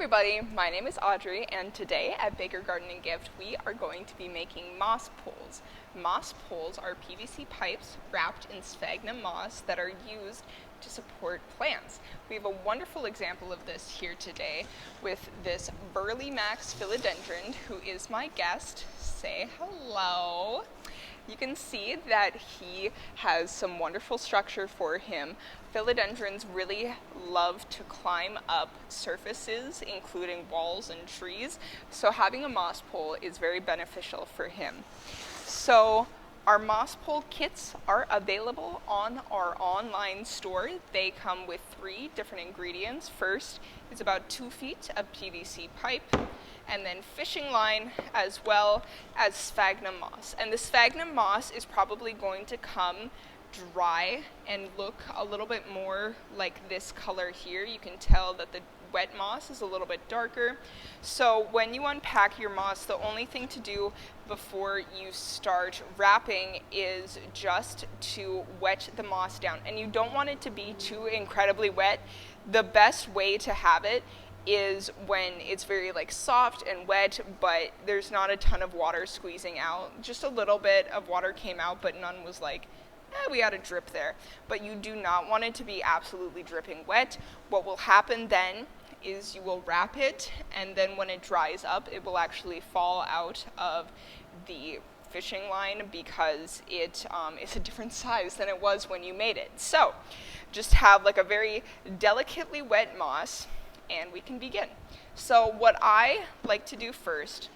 everybody, my name is Audrey, and today at Baker Garden & Gift we are going to be making moss poles. Moss poles are PVC pipes wrapped in sphagnum moss that are used to support plants. We have a wonderful example of this here today with this Burley Max philodendron, who is my guest. Say hello. You can see that he has some wonderful structure for him. Philodendrons really love to climb up surfaces, including walls and trees, so having a moss pole is very beneficial for him. So our moss pole kits are available on our online store. They come with 3 different ingredients. First is about 2 feet of PVC pipe, and then fishing line, as well as sphagnum moss. And the sphagnum moss is probably going to come dry and look a little bit more like this color here. You can tell that the wet moss is a little bit darker. So when you unpack your moss, the only thing to do before you start wrapping is just to wet the moss down. And you don't want it to be too incredibly wet. The best way to have it is when it's very soft and wet, but there's not a ton of water squeezing out. Just a little bit of water came out, but none was we had a drip there. But you do not want it to be absolutely dripping wet. What will happen then is you will wrap it, and then when it dries up, it will actually fall out of the fishing line because it is a different size than it was when you made it. So just have a very delicately wet moss, and we can begin. So what I like to do first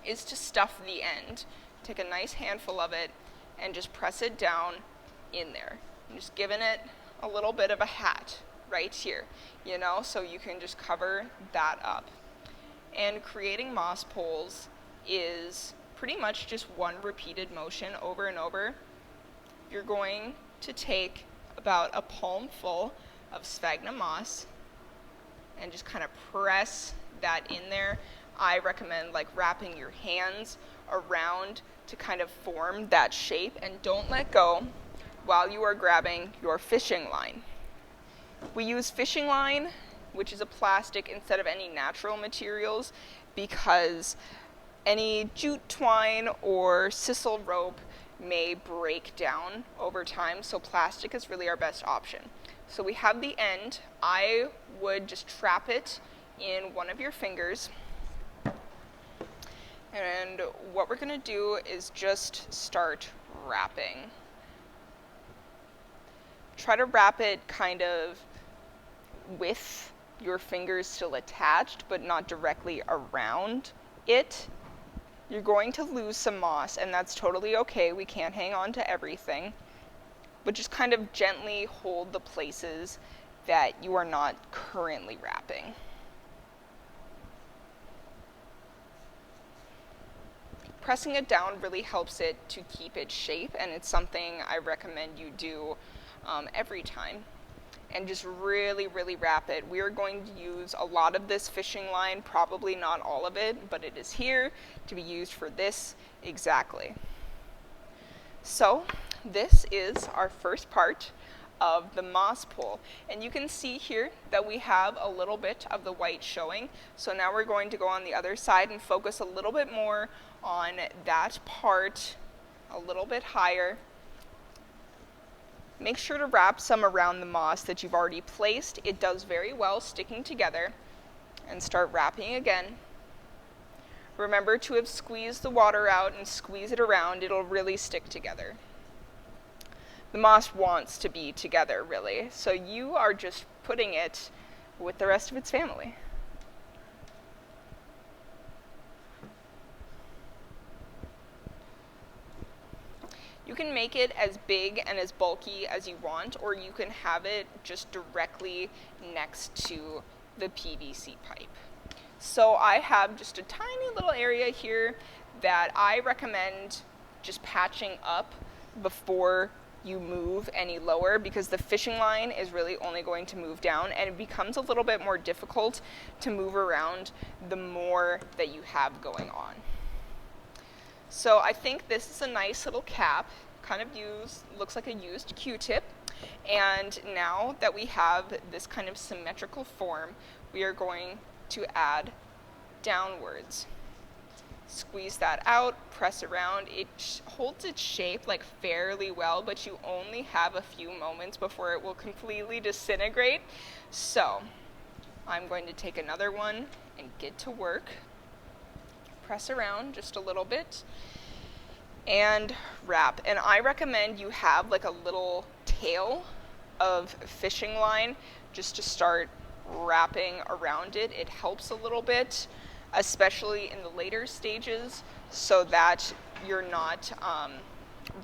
is to stuff the end. Take a nice handful of it and just press it down in there. I'm just giving it a little bit of a hat right here, so you can just cover that up. And creating moss poles is pretty much just one repeated motion over and over. You're going to take about a palmful of sphagnum moss and just kind of press that in there. I recommend wrapping your hands around to kind of form that shape, and don't let go while you are grabbing your fishing line. We use fishing line, which is a plastic, instead of any natural materials, because any jute twine or sisal rope may break down over time, so plastic is really our best option. So we have the end. I would just trap it in one of your fingers. And what we're going to do is just start wrapping. Try to wrap it kind of with your fingers still attached, but not directly around it. You're going to lose some moss, and that's totally okay. We can't hang on to everything. But just kind of gently hold the places that you are not currently wrapping. Pressing it down really helps it to keep its shape, and it's something I recommend you do every time. And just really, really wrap it. We are going to use a lot of this fishing line, probably not all of it, but it is here to be used for this exactly. So this is our first part of the moss pole, and you can see here that we have a little bit of the white showing. So now we're going to go on the other side and focus a little bit more on that part, a little bit higher. Make sure to wrap some around the moss that you've already placed. It does very well sticking together. And start wrapping again. Remember to have squeezed the water out and squeeze it around. It'll really stick together. The moss wants to be together, really, so you are just putting it with the rest of its family. You can make it as big and as bulky as you want, or you can have it just directly next to the PVC pipe. So I have just a tiny little area here that I recommend just patching up before you move any lower, because the fishing line is really only going to move down, and it becomes a little bit more difficult to move around the more that you have going on. So I think this is a nice little cap, kind of looks like a used Q-tip. And now that we have this kind of symmetrical form, we are going to add downwards. Squeeze that out, press around. It holds its shape like fairly well, but you only have a few moments before it will completely disintegrate. So I'm going to take another one and get to work. Press around just a little bit and wrap. And I recommend you have like a little tail of fishing line just to start wrapping around it. It helps a little bit, especially in the later stages, so that you're not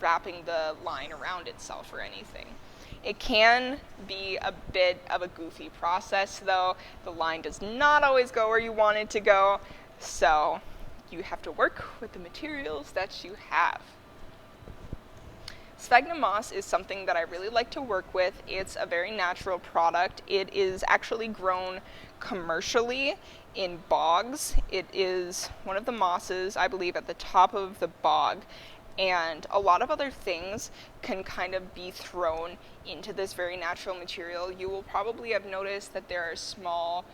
wrapping the line around itself or anything. It can be a bit of a goofy process though. The line does not always go where you want it to go, so you have to work with the materials that you have. Sphagnum moss is something that I really like to work with. It's a very natural product. It is actually grown commercially in bogs. It is one of the mosses, I believe, at the top of the bog. And a lot of other things can kind of be thrown into this very natural material. You will probably have noticed that there are small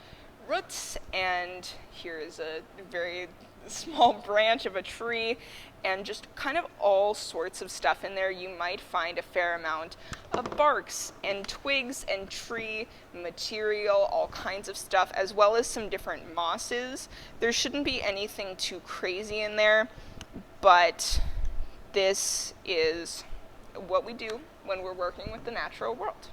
roots, and here is a very small branch of a tree, and just kind of all sorts of stuff in there. You might find a fair amount of barks and twigs and tree material, all kinds of stuff, as well as some different mosses. There shouldn't be anything too crazy in there, but this is what we do when we're working with the natural world.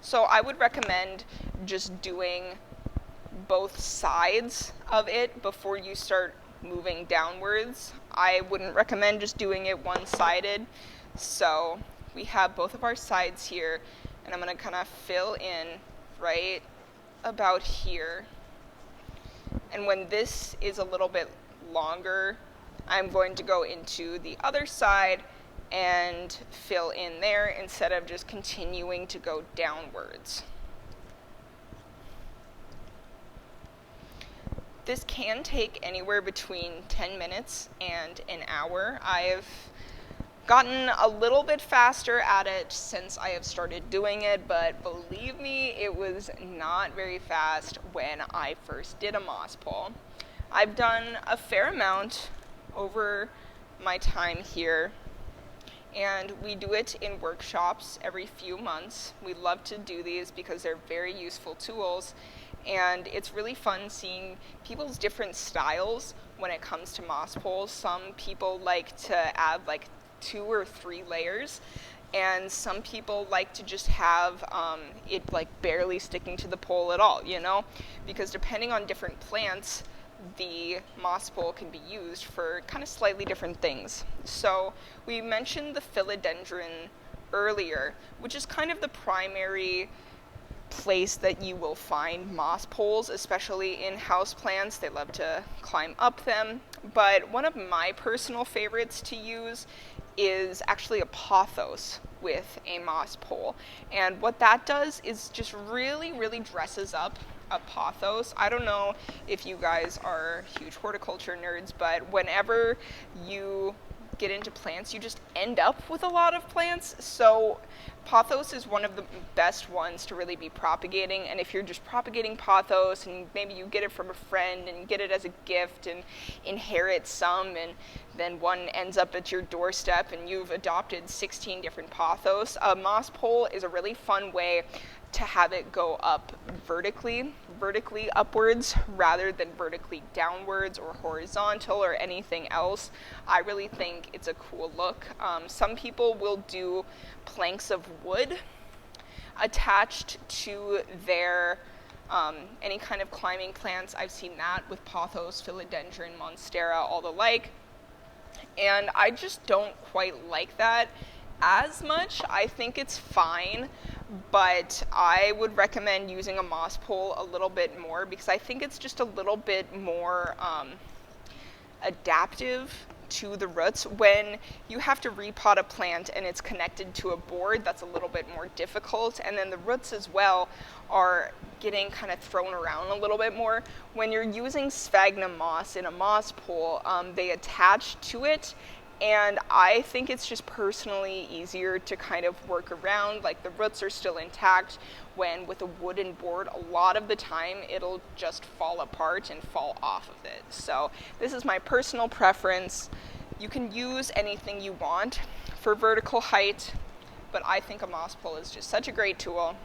So I would recommend just doing both sides of it before you start moving downwards. I wouldn't recommend just doing it one-sided. So we have both of our sides here, and I'm going to kind of fill in right about here. And when this is a little bit longer, I'm going to go into the other side and fill in there instead of just continuing to go downwards. This can take anywhere between 10 minutes and an hour. I've gotten a little bit faster at it since I have started doing it, but believe me, it was not very fast when I first did a moss pole. I've done a fair amount over my time here, and we do it in workshops every few months. We love to do these because they're very useful tools, and it's really fun seeing people's different styles when it comes to moss poles. Some people like to add like 2 or 3 layers, and some people like to just have it like barely sticking to the pole at all, you know, because depending on different plants, the moss pole can be used for kind of slightly different things. So we mentioned the philodendron earlier, which is kind of the primary place that you will find moss poles, especially in houseplants. They love to climb up them. But one of my personal favorites to use is actually a pothos with a moss pole. And what that does is just really, really dresses up a pothos. I don't know if you guys are huge horticulture nerds, but whenever you get into plants, you just end up with a lot of plants. So pothos is one of the best ones to really be propagating. And if you're just propagating pothos and maybe you get it from a friend and get it as a gift and inherit some, and then one ends up at your doorstep and you've adopted 16 different pothos, a moss pole is a really fun way to have it go up vertically upwards rather than vertically downwards or horizontal or anything else. I really think it's a cool look. Some people will do planks of wood attached to their any kind of climbing plants. I've seen that with pothos, philodendron, monstera, all the like. And I just don't quite like that as much. I think it's fine, but I would recommend using a moss pole a little bit more because I think it's just a little bit more adaptive to the roots. When you have to repot a plant and it's connected to a board, that's a little bit more difficult, and then the roots as well are getting kind of thrown around a little bit more. When you're using sphagnum moss in a moss pole, they attach to it And I think it's just personally easier to kind of work around, like the roots are still intact, when with a wooden board, a lot of the time it'll just fall apart and fall off of it. So this is my personal preference. You can use anything you want for vertical height, but I think a moss pole is just such a great tool.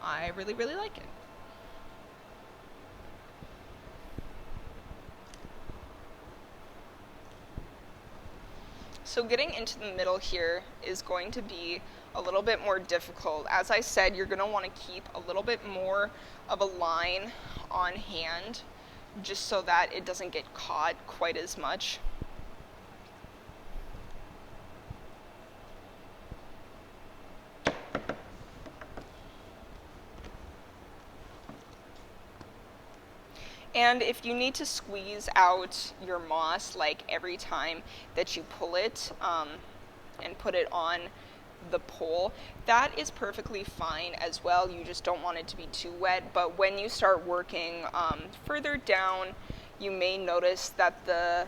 I really, really like it. So getting into the middle here is going to be a little bit more difficult. As I said, you're going to want to keep a little bit more of a line on hand just so that it doesn't get caught quite as much. And if you need to squeeze out your moss like every time that you pull it and put it on the pole, that is perfectly fine as well. You just don't want it to be too wet. But when you start working further down, you may notice that the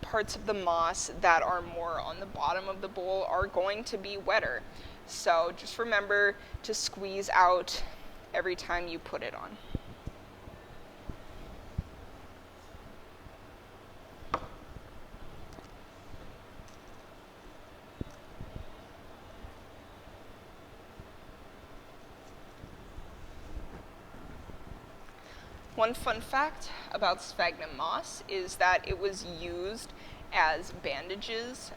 parts of the moss that are more on the bottom of the bowl are going to be wetter. So just remember to squeeze out every time you put it on. One fun fact about sphagnum moss is that it was used as bandages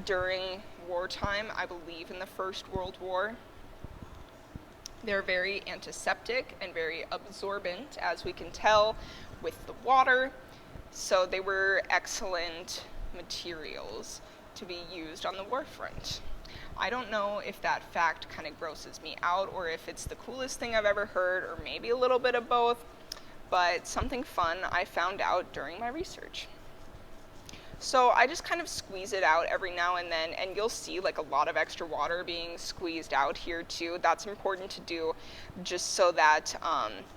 during wartime, I believe in the First World War. They're very antiseptic and very absorbent, as we can tell with the water, so they were excellent materials to be used on the war front. I don't know if that fact kind of grosses me out or if it's the coolest thing I've ever heard, or maybe a little bit of both, but something fun I found out during my research. So I just kind of squeeze it out every now and then, and you'll see like a lot of extra water being squeezed out here too. That's important to do just so that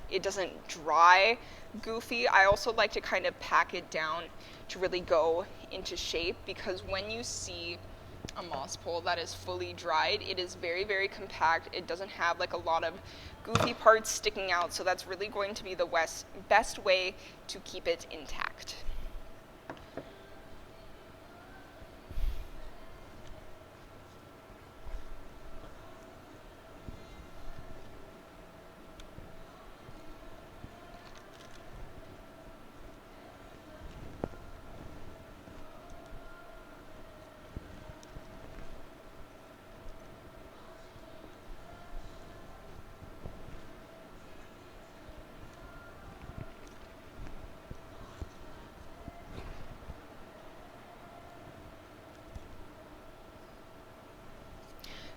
it doesn't dry goofy. I also like to kind of pack it down to really go into shape, because when you see a moss pole that is fully dried, it is very, very compact. It doesn't have like a lot of goofy parts sticking out, so that's really going to be the best way to keep it intact.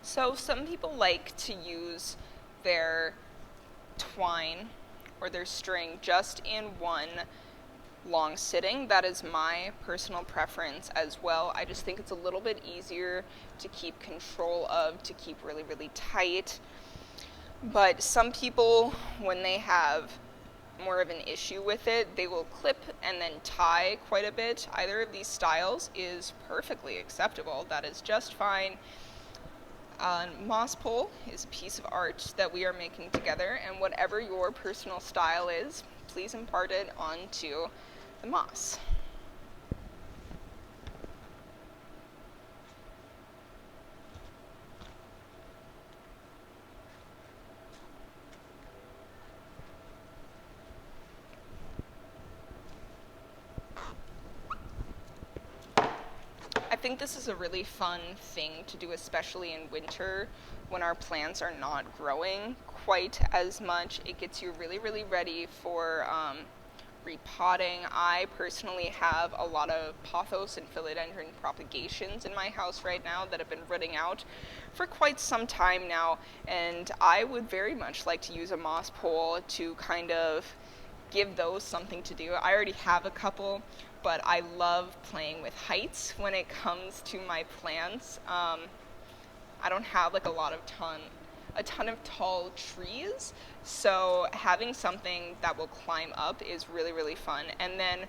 So some people like to use their twine or their string just in one long sitting. That is my personal preference as well. I just think it's a little bit easier to keep control of, to keep really, really tight. But some people, when they have more of an issue with it, they will clip and then tie quite a bit. Either of these styles is perfectly acceptable. That is just fine. Moss pole is a piece of art that we are making together, and whatever your personal style is, please impart it onto the moss. I think this is a really fun thing to do, especially in winter when our plants are not growing quite as much. It gets you really, really ready for repotting. I personally have a lot of pothos and philodendron propagations in my house right now that have been rooting out for quite some time now, and I would very much like to use a moss pole to kind of give those something to do. I already have a couple, but I love playing with heights when it comes to my plants. I don't have like a ton of tall trees, so having something that will climb up is really, really fun. And then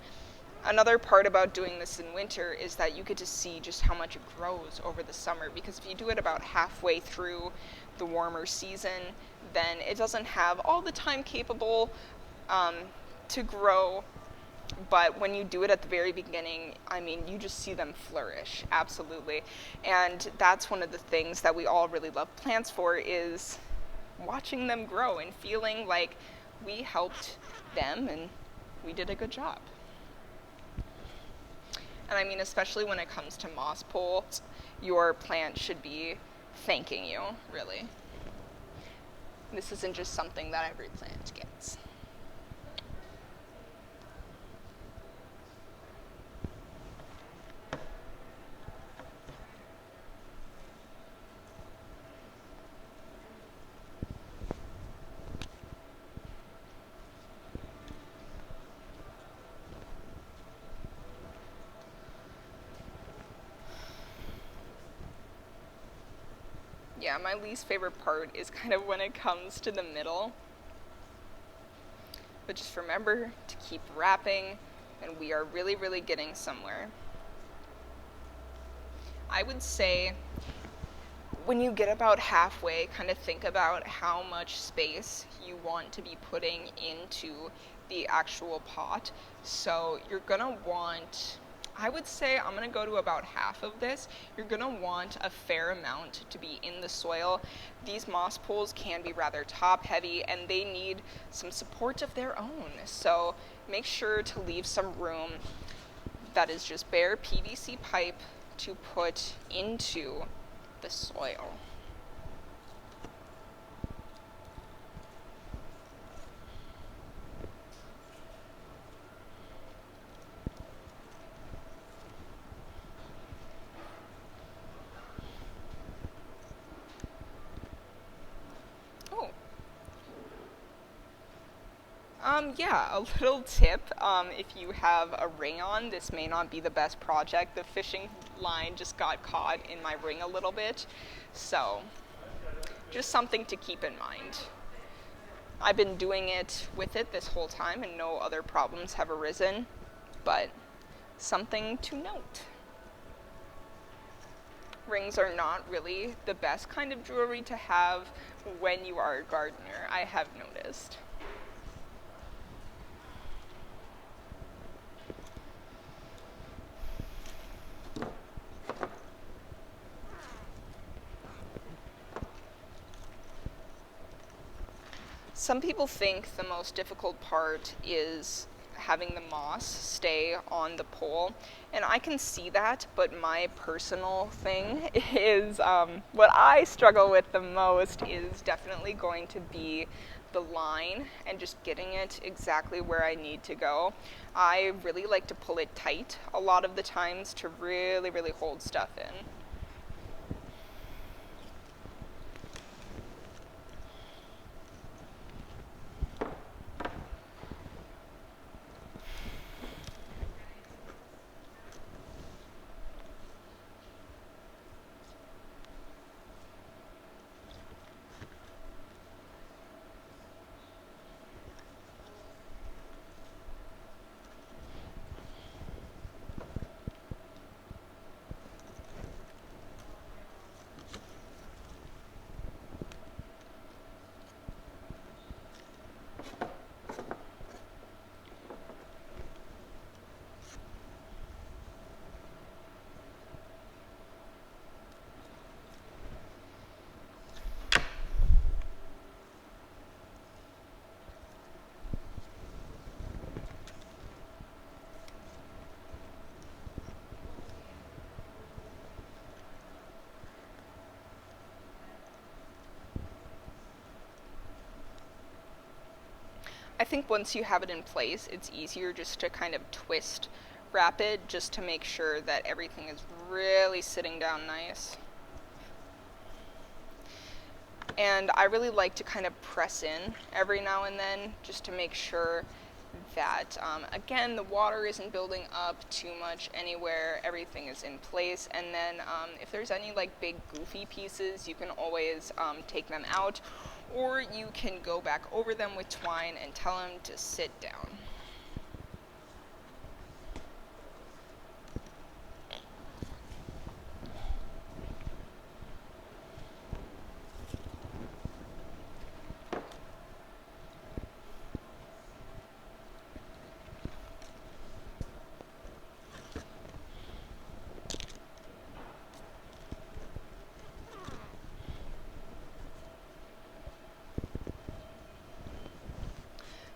Another part about doing this in winter is that you get to see just how much it grows over the summer, because if you do it about halfway through the warmer season, then it doesn't have all the time capable to grow. But when you do it at the very beginning, I mean, you just see them flourish, absolutely. And that's one of the things that we all really love plants for, is watching them grow and feeling like we helped them and we did a good job. And I mean, especially when it comes to moss poles, your plant should be thanking you, really. This isn't just something that every plant gets. Yeah, my least favorite part is kind of when it comes to the middle. But just remember to keep wrapping, and we are really, really getting somewhere. I would say when you get about halfway, kind of think about how much space you want to be putting into the actual pot. So you're gonna want, I would say I'm going to go to about half of this. You're going to want a fair amount to be in the soil. These moss pools can be rather top heavy and they need some support of their own. So make sure to leave some room that is just bare PVC pipe to put into the soil. Yeah, a little tip, if you have a ring on, this may not be the best project. The fishing line just got caught in my ring a little bit, so just something to keep in mind. I've been doing it with it this whole time and no other problems have arisen, but something to note. Rings are not really the best kind of jewelry to have when you are a gardener, I have noticed. Some people think the most difficult part is having the moss stay on the pole, and I can see that, but my personal thing is what I struggle with the most is definitely going to be the line and just getting it exactly where I need to go. I really like to pull it tight a lot of the times to really, really hold stuff in. I think once you have it in place, it's easier just to kind of twist wrap it just to make sure that everything is really sitting down nice. And I really like to kind of press in every now and then just to make sure that, again, the water isn't building up too much anywhere, everything is in place, and then if there's any like big goofy pieces, you can always take them out, or you can go back over them with twine and tell them to sit down.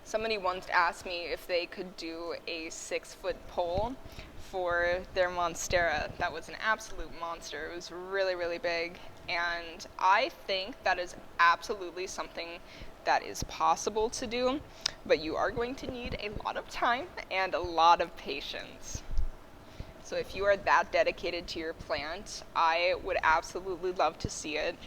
Somebody once asked me if they could do a 6-foot pole for their monstera. That was an absolute monster. It was really, really big. And I think that is absolutely something that is possible to do, but you are going to need a lot of time and a lot of patience. So if you are that dedicated to your plant, I would absolutely love to see it.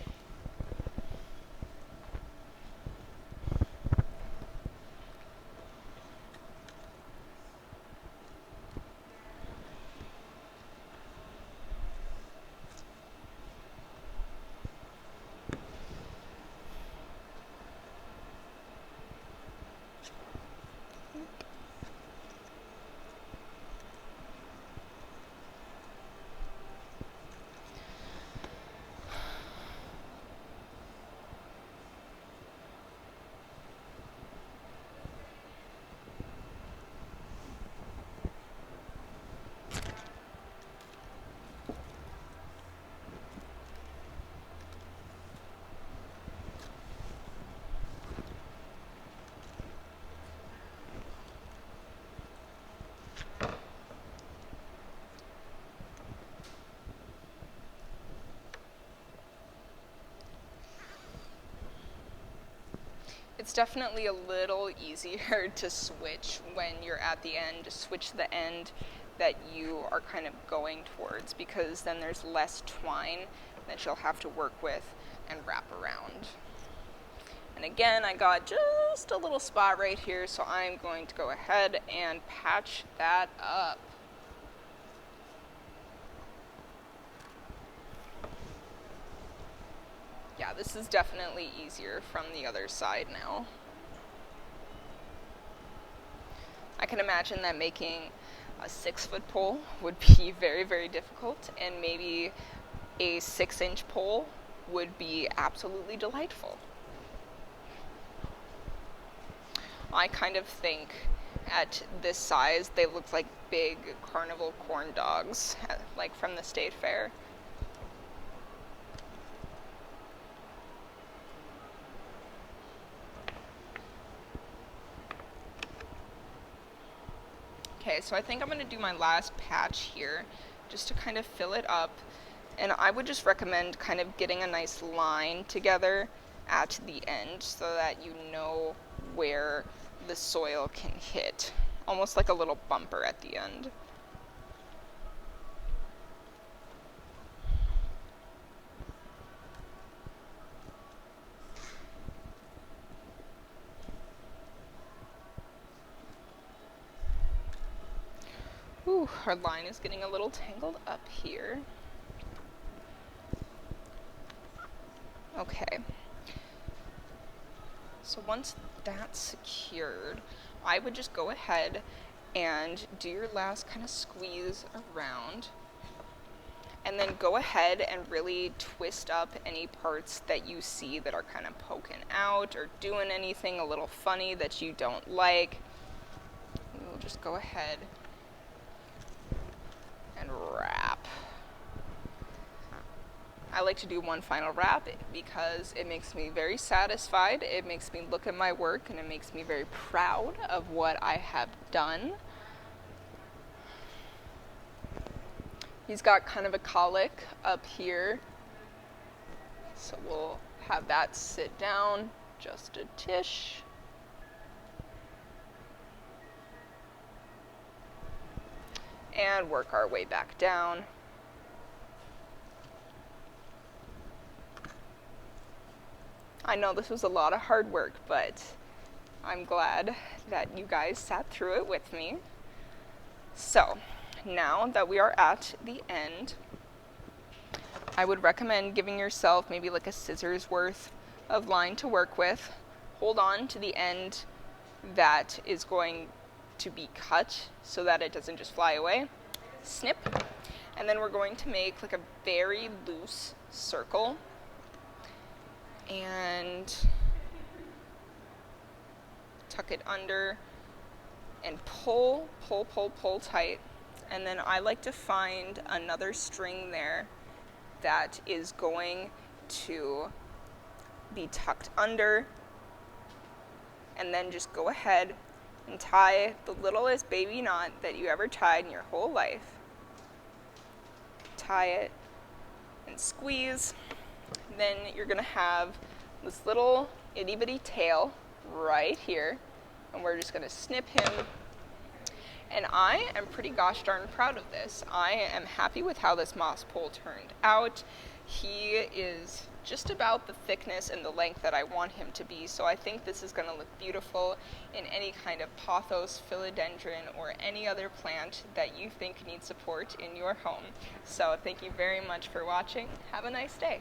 It's definitely a little easier to switch when you're at the end, to switch the end that you are kind of going towards, because then there's less twine that you'll have to work with and wrap around. And again, I got just a little spot right here, so I'm going to go ahead and patch that up. Yeah, this is definitely easier from the other side now. I can imagine that making a 6-foot pole would be very, very difficult, and maybe a 6-inch pole would be absolutely delightful. I kind of think at this size they look like big carnival corn dogs, like from the state fair. Okay, so I think I'm going to do my last patch here just to kind of fill it up, and I would just recommend kind of getting a nice line together at the end so that you know where the soil can hit, almost like a little bumper at the end. Ooh, our line is getting a little tangled up here. Okay. So once that's secured, I would just go ahead and do your last kind of squeeze around, and then go ahead and really twist up any parts that you see that are kind of poking out or doing anything a little funny that you don't like. We'll just go ahead and wrap. I like to do one final wrap because it makes me very satisfied. It makes me look at my work, and it makes me very proud of what I have done. He's got kind of a colic up here, so we'll have that sit down just a tish. And work our way back down. I know this was a lot of hard work, but I'm glad that you guys sat through it with me. So, now that we are at the end, I would recommend giving yourself maybe like a scissors worth of line to work with. Hold on to the end that is going to be cut so that it doesn't just fly away. Snip. And then we're going to make like a very loose circle. And tuck it under and pull tight. And then I like to find another string there that is going to be tucked under and then just go ahead and tie the littlest baby knot that you ever tied in your whole life. Tie it and squeeze. Then you're going to have this little itty bitty tail right here, and we're just going to snip him. And I am pretty gosh darn proud of this. I am happy with how this moss pole turned out. He is just about the thickness and the length that I want him to be, so I think this is going to look beautiful in any kind of pothos, philodendron, or any other plant that you think needs support in your home. So thank you very much for watching. Have a nice day.